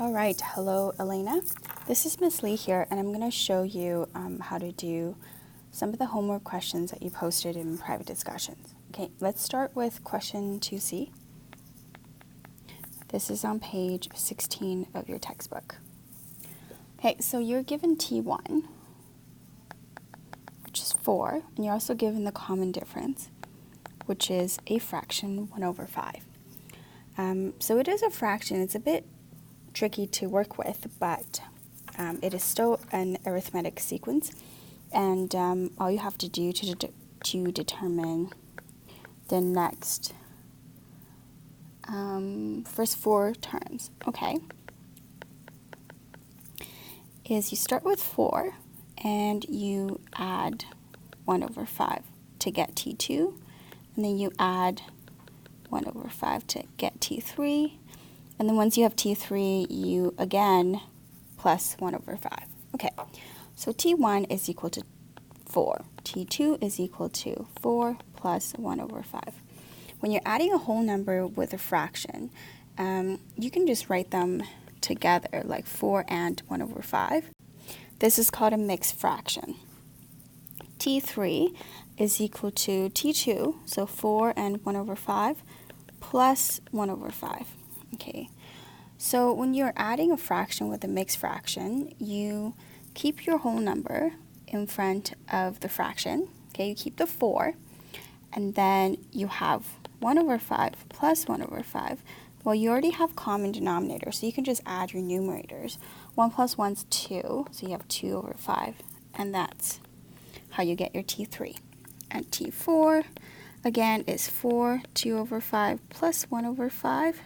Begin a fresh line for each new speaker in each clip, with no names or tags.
All right, hello Alaina. This is Miss Lee here, and I'm going to show you how to do some of the homework questions that you posted in private discussions. Okay, let's start with question 2C. This is on page 16 of your textbook. Okay, so you're given T1, which is 4, and you're also given the common difference, which is a fraction 1 over 5. So it is a fraction. It's a bit tricky to work with, but it is still an arithmetic sequence, and all you have to do to determine the next first 4 terms, okay, is you start with 4 and you add 1 over 5 to get T2, and then you add 1 over 5 to get T3, and then once you have T3, you again plus 1 over 5. Okay, so T1 is equal to 4. T2 is equal to 4 plus 1 over 5. When you're adding a whole number with a fraction, you can just write them together, like 4 and 1 over 5. This is called a mixed fraction. T3 is equal to T2, so 4 and 1 over 5, plus 1 over 5. Okay, so when you're adding a fraction with a mixed fraction, you keep your whole number in front of the fraction. Okay, you keep the 4, and then you have 1 over 5 plus 1 over 5. Well, you already have common denominators, so you can just add your numerators. 1 plus 1 is 2, so you have 2 over 5, and that's how you get your T3. And T4, again, is 4, 2 over 5 plus 1 over 5,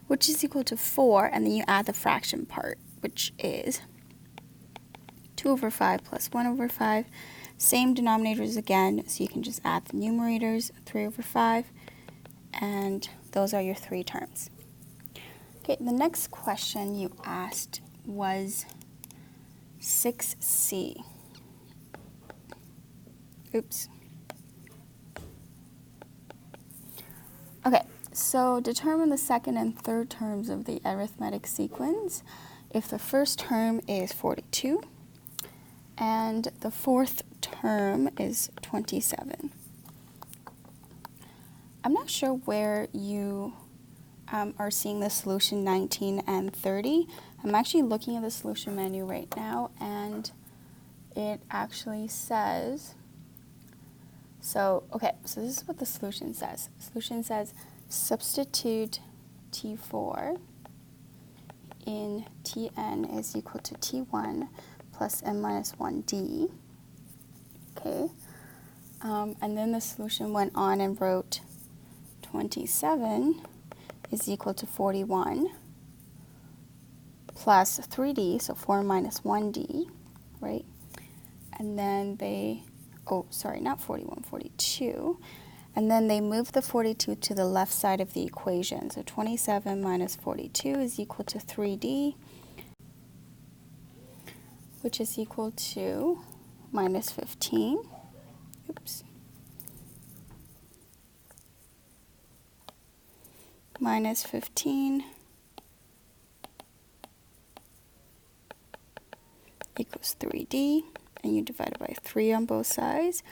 which is equal to 4, and then you add the fraction part, which is 2 over 5 plus 1 over 5. Same denominators again, so you can just add the numerators, 3 over 5, and those are your 3 terms. Okay, the next question you asked was 6C. Oops. Okay, so determine the second and third terms of the arithmetic sequence if the first term is 42 and the fourth term is 27. I'm not sure where you are seeing the solution 19 and 30. I'm actually looking at the solution menu right now, and it actually says, so this is what the solution says. The solution says substitute T4 in Tn is equal to T1 plus n minus 1d. Okay, and then the solution went on and wrote 27 is equal to 41 plus 3d, so 4 minus 1d, right? And then they, oh, sorry, not 41, 42. And then they moved the 42 to the left side of the equation. So 27 minus 42 is equal to 3d, which is equal to minus 15. Oops. Minus 15 equals 3d, and you divide it by 3 on both sides.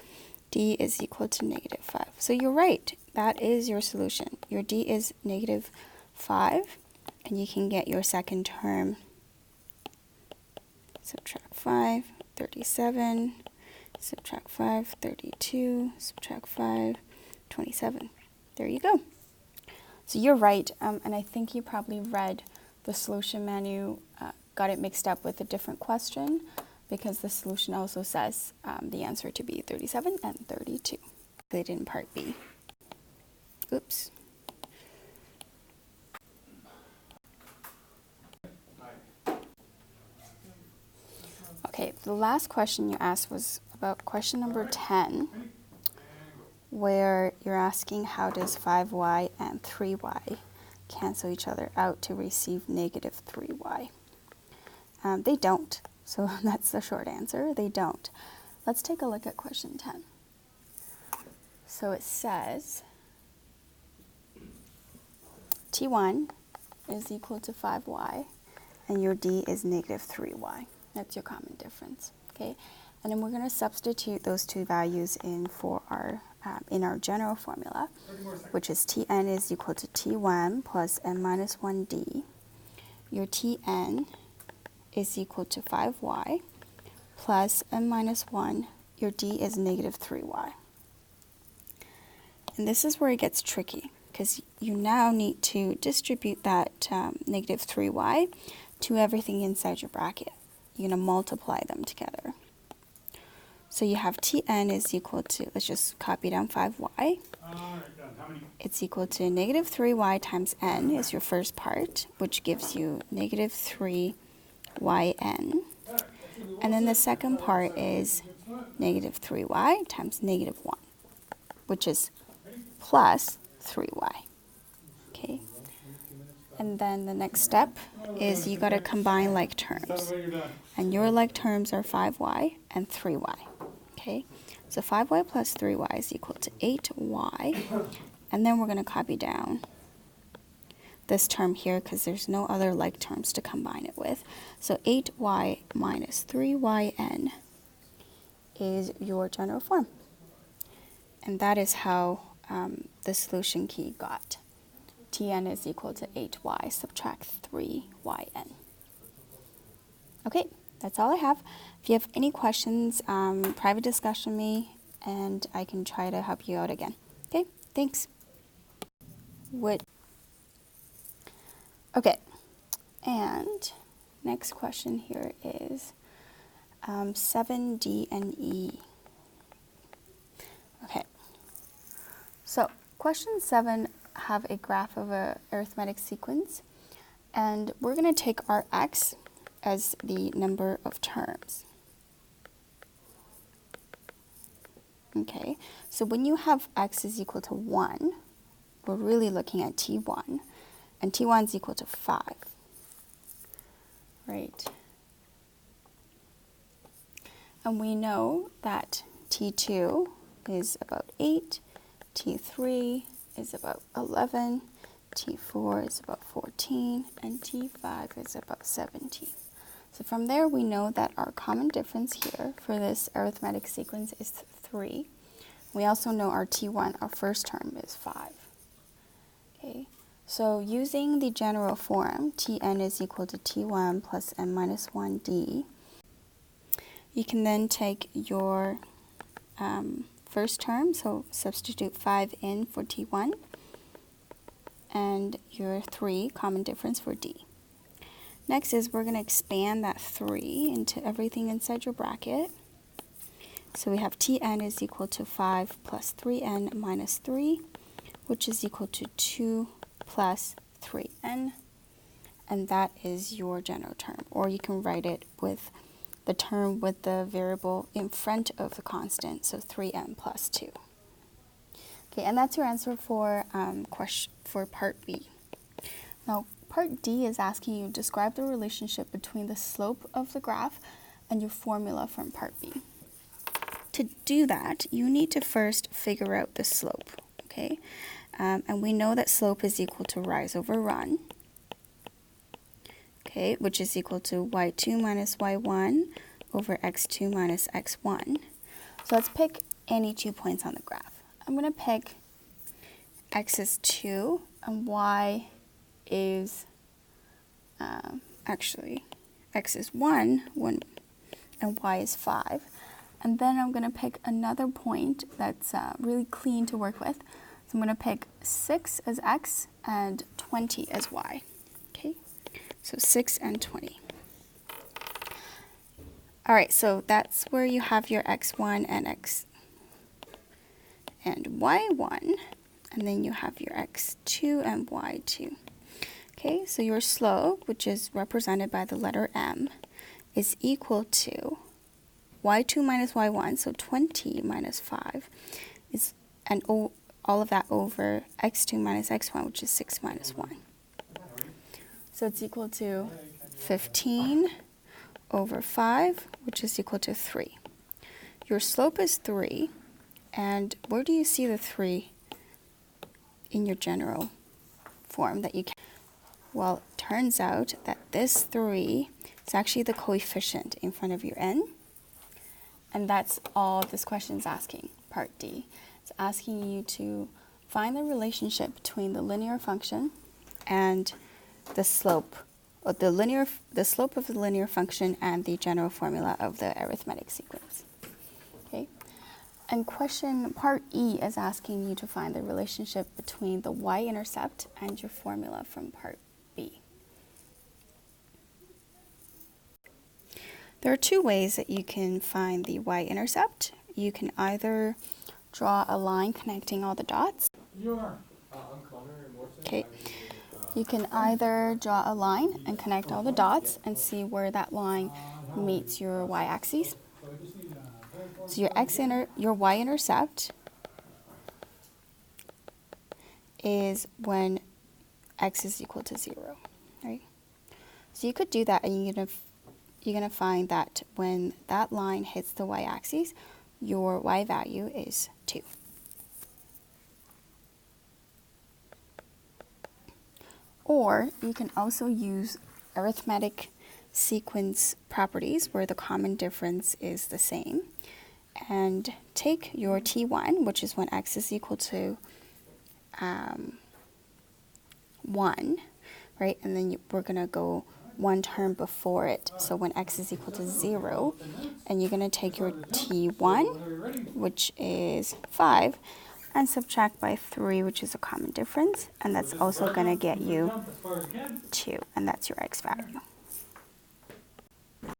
D is equal to negative 5. So you're right, that is your solution. Your D is negative 5, and you can get your second term. Subtract 5, 37, subtract 5, 32, subtract 5, 27. There you go. So you're right, and I think you probably read the solution menu, got it mixed up with a different question, because the solution also says the answer to be 37 and 32. They did in part B. Oops. Okay, the last question you asked was about question number 10, where you're asking how does 5y and 3y cancel each other out to receive negative 3y. They don't, so that's the short answer, they don't. Let's take a look at question 10. So it says T1 is equal to 5y and your d is negative 3y. That's your common difference, okay? And then we're going to substitute those two values in for our in our general formula, which is Tn is equal to T1 plus n minus 1d. Your Tn is equal to 5y plus n minus 1. Your d is negative 3y. And this is where it gets tricky, because you now need to distribute that negative 3y to everything inside your bracket. You're going to multiply them together. So you have Tn is equal to, let's just copy down 5y. It's equal to negative 3y times n is your first part, which gives you negative 3yn. And then the second part is negative 3y times negative 1, which is plus 3y. Okay. And then the next step is you got to combine like terms. And your like terms are 5y and 3y. Okay, so 5y plus 3y is equal to 8y. And then we're going to copy down this term here because there's no other like terms to combine it with. So 8y minus 3yn is your general form. And that is how the solution key got. Tn is equal to 8y, subtract 3yn. Okay, that's all I have. If you have any questions, private discussion me, and I can try to help you out again. Okay, thanks. Okay, and next question here is 7D and E. Okay, so question 7 have a graph of an arithmetic sequence, and we're going to take our x as the number of terms. Okay, so when you have x is equal to 1, we're really looking at T1, and T1 is equal to 5, right? And we know that T2 is about 8, T3 is about 11, T4 is about 14, and T5 is about 17. So from there, we know that our common difference here for this arithmetic sequence is 3. We also know our T1, our first term, is 5. Okay, so using the general form, Tn is equal to T1 plus n minus 1d, you can then take your first term, so substitute 5 in for T1, and your 3, common difference, for d. Next is we're going to expand that 3 into everything inside your bracket. So we have Tn is equal to 5 plus 3n minus 3, which is equal to 2 plus 3n, and that is your general term. Or you can write it with the term with the variable in front of the constant, so 3n plus 2. Okay, and that's your answer for part B. Now, part D is asking you to describe the relationship between the slope of the graph and your formula from part B. To do that, you need to first figure out the slope, okay? And we know that slope is equal to rise over run, okay, which is equal to y2 minus y1 over x2 minus x1. So let's pick any 2 points on the graph. I'm going to pick x is 2 and y is, actually, x is 1 and y is 5. And then I'm going to pick another point that's really clean to work with. So I'm going to pick 6 as x and 20 as y. Okay, so 6 and 20. All right, so that's where you have your x1 and y1, and then you have your x2 and y2. Okay, so your slope, which is represented by the letter m, is equal to y2 minus y1, so 20 minus 5, is all of that over x2 minus x1, which is 6 minus 1. So it's equal to 15 over 5, which is equal to 3. Your slope is 3, and where do you see the 3 in your general form that you can? Well, turns out that this 3 is actually the coefficient in front of your n. And that's all this question is asking, part D. It's asking you to find the relationship between the linear function and the slope, or the slope of the linear function and the general formula of the arithmetic sequence. Okay? And question part E is asking you to find the relationship between the y-intercept and your formula from part B. There are 2 ways that you can find the y-intercept. You can either draw a line connecting all the dots. Okay. You can either draw a line and connect all the dots and see where that line meets your y-axis. So your y-intercept is when x is equal to 0, right? So you could do that, and you're gonna find that when that line hits the y-axis, your y value is 2. Or you can also use arithmetic sequence properties where the common difference is the same, and take your t1, which is when x is equal to 1, right? And then we're going to go 1 term before it, so when x is equal to 0, and you're going to take your t1, which is 5, and subtract by 3, which is a common difference, and that's also going to get you 2, and that's your x value.